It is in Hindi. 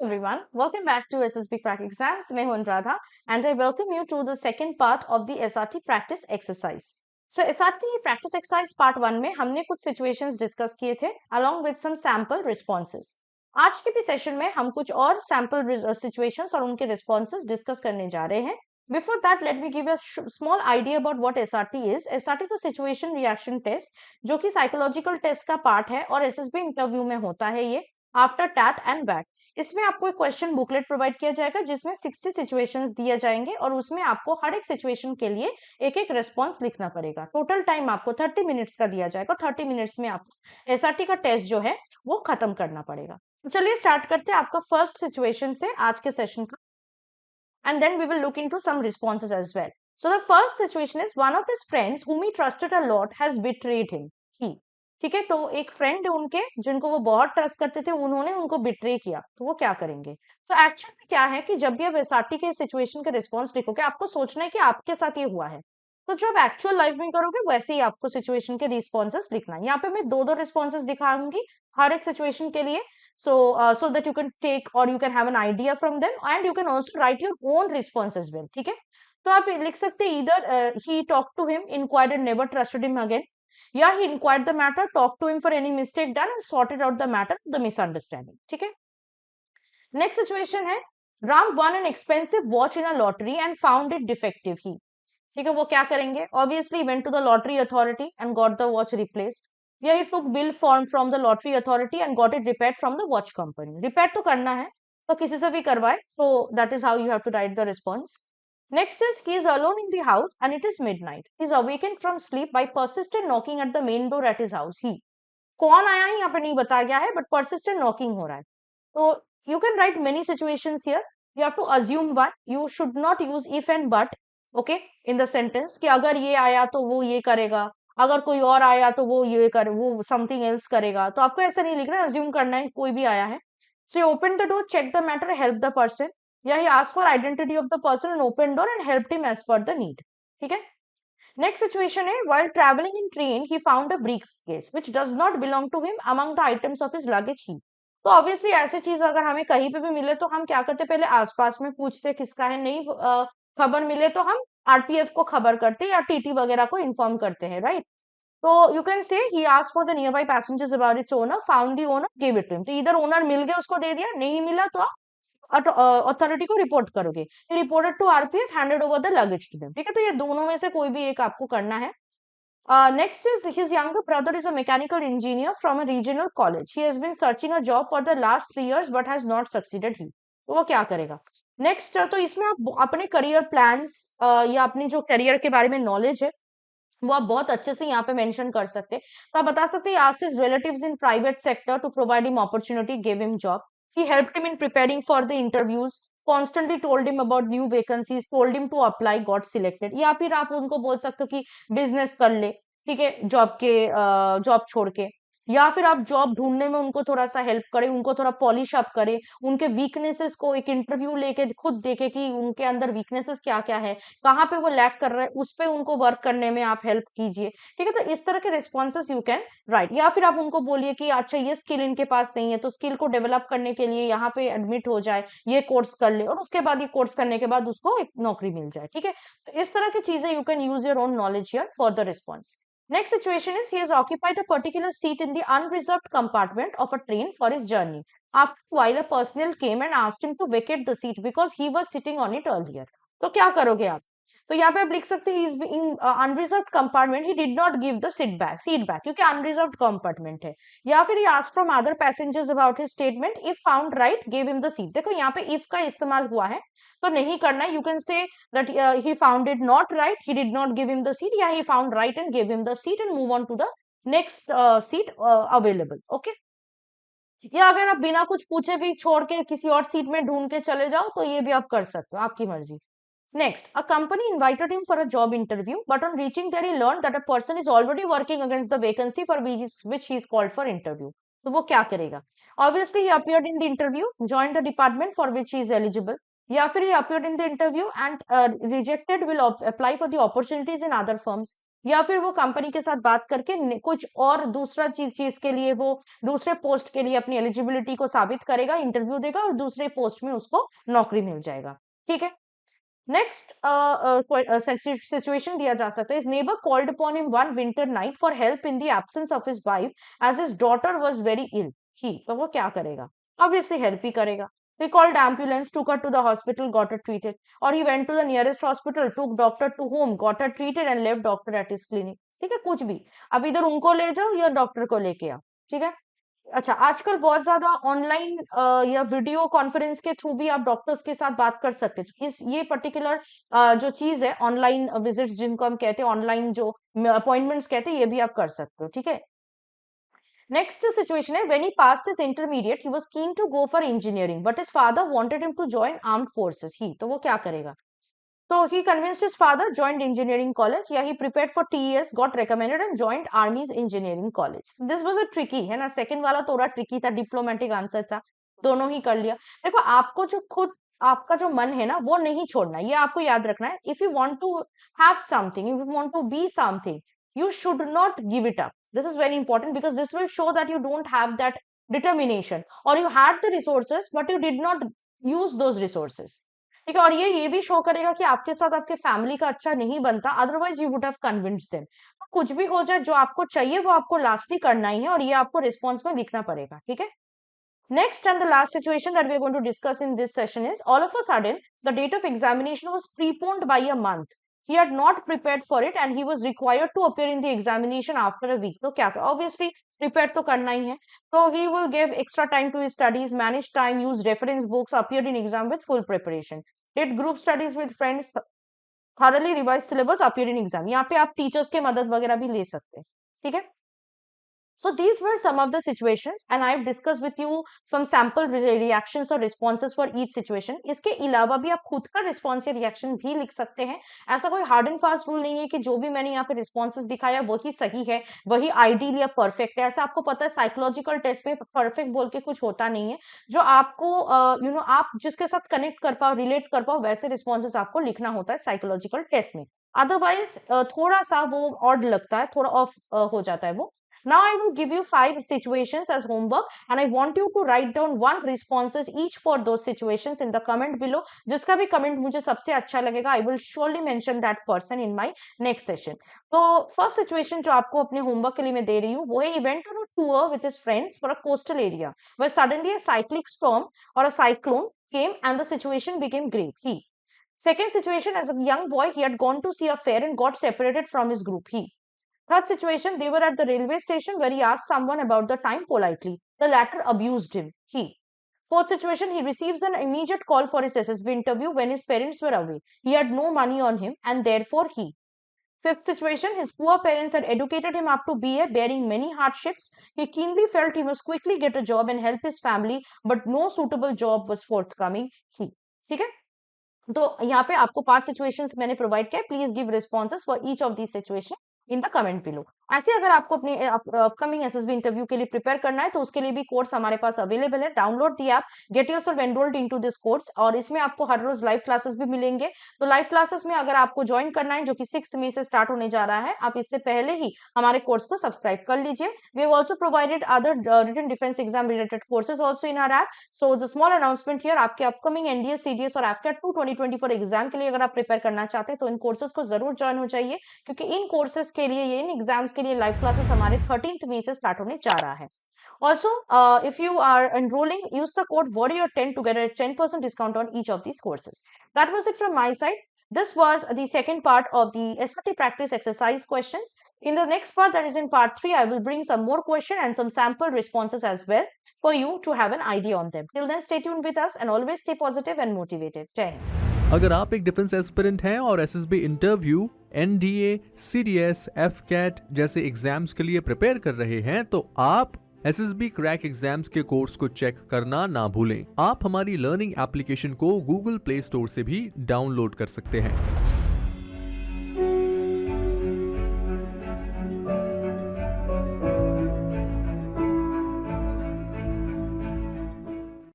Everyone, welcome back to SSB Crack Exams. मैं हूं Anuradha and I welcome you to the second part of the SRT practice exercise. So SRT practice exercise part 1 में हमने कुछ situations discuss किए थे along with some sample responses. आज के भी सेशन में हम कुछ और sample situations और उनके responses discuss करने जा रहे हैं. Before that, let me give a small idea about what SRT is. SRT is a situation reaction test जो कि psychological test का part है और SSB interview में होता है ये after TAT and BAT. इसमें आपको एक क्वेश्चन बुकलेट प्रोवाइड किया जाएगा जिसमें 60 सिचुएशंस दिए जाएंगे और उसमें आपको हर एक सिचुएशन के लिए एक एक रेस्पॉन्स लिखना पड़ेगा. टोटल टाइम आपको 30 मिनट्स का दिया जाएगा. 30 मिनट्स में आपको एसआरटी का टेस्ट जो है वो खत्म करना पड़ेगा. चलिए स्टार्ट करते हैं आपका फर्स्ट सिचुएशन से आज के सेशन का, and then we will look into some responses as well. So the first situation is one of his friends whom he trusted a lot has betrayed him. He, ठीक है, तो एक फ्रेंड है उनके जिनको वो बहुत ट्रस्ट करते थे, उन्होंने उनको बिट्रे किया, तो वो क्या करेंगे. तो एक्चुअल में क्या है कि जब भी आप एसआरटी के सिचुएशन के रिस्पॉन्स लिखोगे आपको सोचना है कि आपके साथ ये हुआ है, तो जो आप एक्चुअल लाइफ में करोगे वैसे ही आपको सिचुएशन के रिस्पॉन्सेस लिखना है. यहाँ पे मैं दो दो रिस्पॉन्सेस दिखाऊंगी हर एक सिचुएशन के लिए, so that you can take or you can have an idea from them and you can also write your own response as well. ठीक है, तो आप लिख सकते हैं either he talked to him, inquired and never trusted him again, या he inquired the matter, talked to him for any mistake done and sorted out the matter, the misunderstanding. ठीक है, नेक्स्ट सिचुएशन है Ram won an expensive watch in a lottery and found it defective. He, ठीक है, वो क्या करेंगे, obviously went to the lottery authority and got the watch replaced. या he took bill form from the lottery authority and got it repaired from the watch company. Repair तो करना है तो किसी से भी करवाए, तो that is how you have to write the response. Next is he is alone in the house and it is midnight. He is awakened from sleep by persistent knocking at the main door at his house. He, कौन आया है यहाँ पे नहीं बताया गया है, बट persistent knocking हो रहा है. तो you can write many situations here. You have to assume one. You should not use if and but, okay, in the sentence कि अगर ये आया तो वो ये करेगा, अगर कोई और आया तो वो ये करे, वो something else करेगा. तो आपको ऐसा नहीं लिखना है, assume करना है कोई भी आया है. So you open the door, check the matter, help the person. या he asked for identity of the person and opened door and helped him as per the need. ठीक है, next situation है while traveling in train he found a briefcase which does not belong to him among the items of his luggage. He, तो ऑब्वियसली ऐसी चीज अगर हमें कहीं पे भी मिले तो हम क्या करते, पहले आसपास में पूछते किसका है, नहीं खबर मिले तो हम आरपीएफ को खबर करते या टीटी वगैरह को इन्फॉर्म करते हैं, राइट. तो you can say he asked for the nearby passengers about its owner, found the owner, give it to him. तो इधर ओनर मिल गया उसको दे दिया, नहीं मिला तो अथॉरिटी को रिपोर्ट करोगे. Reported to RPF, handed over the luggage to them. ठीक है, तो ये दोनों में से कोई भी एक आपको करना है. Next is his younger brother is a mechanical engineer from a regional college. He has been searching a job for the last 3 years but has not succeeded. He, तो वो क्या करेगा. नेक्स्ट, तो इसमें आप अपने करियर प्लान्स या अपनी जो करियर के बारे में नॉलेज है वो आप बहुत अच्छे से यहाँ पे मेंशन कर सकते हैं. तो आप बता सकते हैं asked his relatives in private sector to provide him opportunity, gave him job. He helped him in preparing for the interviews, constantly told him about new vacancies, told him to apply, got selected. या फिर आप उनको बोल सकते हो कि बिजनेस कर ले, ठीक है, जॉब छोड़ के, या फिर आप जॉब ढूंढने में उनको थोड़ा सा हेल्प करें, उनको थोड़ा पॉलिश अप करें, उनके वीकनेसेस को एक इंटरव्यू लेके खुद देखे कि उनके अंदर वीकनेसेस क्या क्या है, कहाँ पे वो लैक कर रहे हैं, उस पे उनको वर्क करने में आप हेल्प कीजिए. ठीक है, तो इस तरह के रिस्पॉन्सेस यू कैन राइट. या फिर आप उनको बोलिए कि अच्छा ये स्किल इनके पास नहीं है तो स्किल को डेवलप करने के लिए यहाँ पे एडमिट हो जाए, ये कोर्स कर ले और उसके बाद ये कोर्स करने के बाद उसको एक नौकरी मिल जाए. ठीक है, तो इस तरह की चीजें you can use your own knowledge here for the response. Next situation is he has occupied a particular seat in the unreserved compartment of a train for his journey. After a while, a personnel came and asked him to vacate the seat because he was sitting on it earlier. तो क्या करोगे आप, तो यहाँ पे आप लिख सकते हैं is in unreserved compartment, he did not give the seat back क्योंकि अनरिजर्व्ड कंपार्टमेंट है. या फिर he asked from other passengers about his statement, if found right give him the seat. देखो यहाँ पे इफ का इस्तेमाल हुआ है तो नहीं करना है. You can say that he found it not right, he did not give him the seat, या he found right and give him the seat and move on to the next seat available. Okay, या अगर आप बिना कुछ पूछे भी छोड़ के किसी और सीट में ढूंढ के चले जाओ तो ये भी आप कर सकते हो, आपकी मर्जी. Next, a company invited him for a job interview, but on reaching there, he learned that a person is already working against the vacancy for which he is called for interview. तो वो क्या करेगा? Obviously, he appeared in the interview, joined the department for which he is eligible. या फिर he appeared in the interview and rejected will apply for the opportunities in other firms. या फिर वो कंपनी के साथ बात करके कुछ और दूसरा चीज के लिए वो दूसरे पोस्ट के लिए अपनी एलिजिबिलिटी को साबित करेगा, इंटरव्यू देगा और दूसरे पोस्ट में उसको नौकरी मिल जाएगा। ठीक है। नेक्स्ट सिचुएशन दिया जा सकता है, neighbour called upon him one winter night for help in the absence of his wife as his daughter was very ill. He तो वो क्या करेगा, ऑब्वियसली हेल्प ही करेगा। He called ambulance, took her to the hospital, got her treated. Or he went to the nearest hospital, took doctor to home, got her treated and left doctor at his clinic. ठीक है, कुछ भी। अब इधर उनको ले जाओ या डॉक्टर को लेके आओ। ठीक है। अच्छा, आजकल बहुत ज्यादा ऑनलाइन या वीडियो कॉन्फ्रेंस के थ्रू भी आप डॉक्टर्स के साथ बात कर सकते हो। इस ये पर्टिकुलर जो चीज है ऑनलाइन विजिट्स जिनको हम कहते हैं, ऑनलाइन जो अपॉइंटमेंट्स कहते हैं, ये भी आप कर सकते हो। ठीक है। नेक्स्ट सिचुएशन है, when he passed his intermediate he was keen to go for engineering but his father wanted him to join armed forces. He तो वो क्या करेगा, तो he convinced his father, joined engineering college. Yeah, he prepared for TES, got recommended and joined Army's engineering college. This was a tricky, है ना, सेकंड वाला थोड़ा ट्रिकी था, डिप्लोमेटिक आंसर था, दोनों ही कर लिया। देखो, आपको जो खुद आपका जो मन है ना वो नहीं छोड़ना, ये आपको याद रखना है। If you want to have something, if you want to be something, you should not give it up. This is very important because this will show that you don't have that determination or you had the resources but you did not use those resources. ठीक है। और ये भी शो करेगा कि आपके साथ आपके फैमिली का अच्छा नहीं बनता, otherwise you would have convinced them. कुछ भी हो जाए, जो आपको चाहिए वो आपको लास्टली करना ही है और ये आपको रिस्पॉन्स में लिखना पड़ेगा। ठीक है। Next and the last situation that we are going to discuss in this session is, all of a sudden the date of examination was preponed by a month. He had not prepared for it and he was required to appear in the examination after a week. तो क्या कर, obviously prepared तो करना ही है, so he will give extra time to his studies, manage time, use reference books, appeared in exam with full preparation, did group studies with friends, thoroughly revised syllabus, appeared in exam. यहाँ पे आप टीचर्स के मदद वगैरह भी ले सकते हैं। ठीक है। So these were some of the situations and I've discussed with you some sample reactions or responses for each situation. इसके अलावा भी आप खुद का response या reaction भी लिख सकते हैं। ऐसा कोई hard and fast rule नहीं है कि जो भी मैंने यहाँ पे responses दिखाया वही सही है, वही ideal या perfect है। ऐसा आपको पता है psychological test में perfect बोल के कुछ होता नहीं है। जो आपको आप जिसके साथ connect कर पाओ, relate कर पाओ, वैसे responses आपको लिखना होता है psychological test में। Otherwise थोड़ा सा वो odd लगता है, थोड़ा off हो जाता है वो। Now I will give you 5 situations as homework and I want you to write down 1 responses each for those situations in the comment below. जिसका भी comment मुझे सबसे अच्छा लगेगा, I will surely mention that person in my next session. तो first situation जो आपको अपने homework के लिए मैं दे रही हूँ वो है, he went on a tour with his friends for a coastal area where suddenly a cyclic storm or a cyclone came and the situation became grave. Second situation, as a young boy, he had gone to see a fair and got separated from his group. Third situation, they were at the railway station where he asked someone about the time politely. The latter abused him. Fourth situation, he receives an immediate call for his SSB interview when his parents were away. He had no money on him and therefore he. Fifth situation, his poor parents had educated him up to BA, bearing many hardships. He keenly felt he must quickly get a job and help his family, but no suitable job was forthcoming. ठीक है। तो यहाँ पे आपको 5 सिचुएशंस मैंने प्रोवाइड किया। Please give responses for each of this situation in the comment below. ऐसे अगर आपको अपने अपकमिंग एसएसबी इंटरव्यू के लिए प्रिपेयर करना है तो उसके लिए भी कोर्स हमारे पास अवेलेबल है। Download the app, get yourself enrolled into this course और इसमें आपको हर रोज लाइव क्लासेस भी मिलेंगे। तो लाइव क्लासेस में अगर आपको ज्वाइन करना है जो कि 6 मई से स्टार्ट होने जा रहा है, आप इससे पहले ही हमारे कोर्स को सब्सक्राइब कर लीजिए। We have also provided other written defence exam related courses also in our app. So the small announcement here, आपके अपकमिंग एनडीएस, सीडीएस और एफकेट 2 2024 एग्जाम के लिए अगर आप प्रिपेयर करना चाहते हैं तो इन कोर्सेज को जरूर ज्वाइन हो जाइए, क्योंकि इन कोर्सेज के लिए, इन एग्जाम्स के लिए लाइव क्लासेस हमारे 13th मई से स्टार्ट होने जा रहा है। Also, if you are enrolling, use the code WARRIOR10 to get a 10% discount on each of these courses. That was it from my side. This was the second part of the SRT practice exercise questions. In the next part, that is in part 3, I will bring some more questions and some sample responses as well for you to have an idea on them. Till then, stay tuned with us and always stay positive and motivated. Jai Hind. अगर आप एक डिफेंस एस्पिरेंट हैं और एसएसबी इंटरव्यू, एनडीए, सीडीएस, एफकेट जैसे एग्जाम्स के लिए प्रिपेयर कर रहे हैं तो आप एसएसबी क्रैक एग्जाम्स के कोर्स को चेक करना ना भूलें। आप हमारी लर्निंग एप्लीकेशन को गूगल प्ले स्टोर से भी डाउनलोड कर सकते हैं।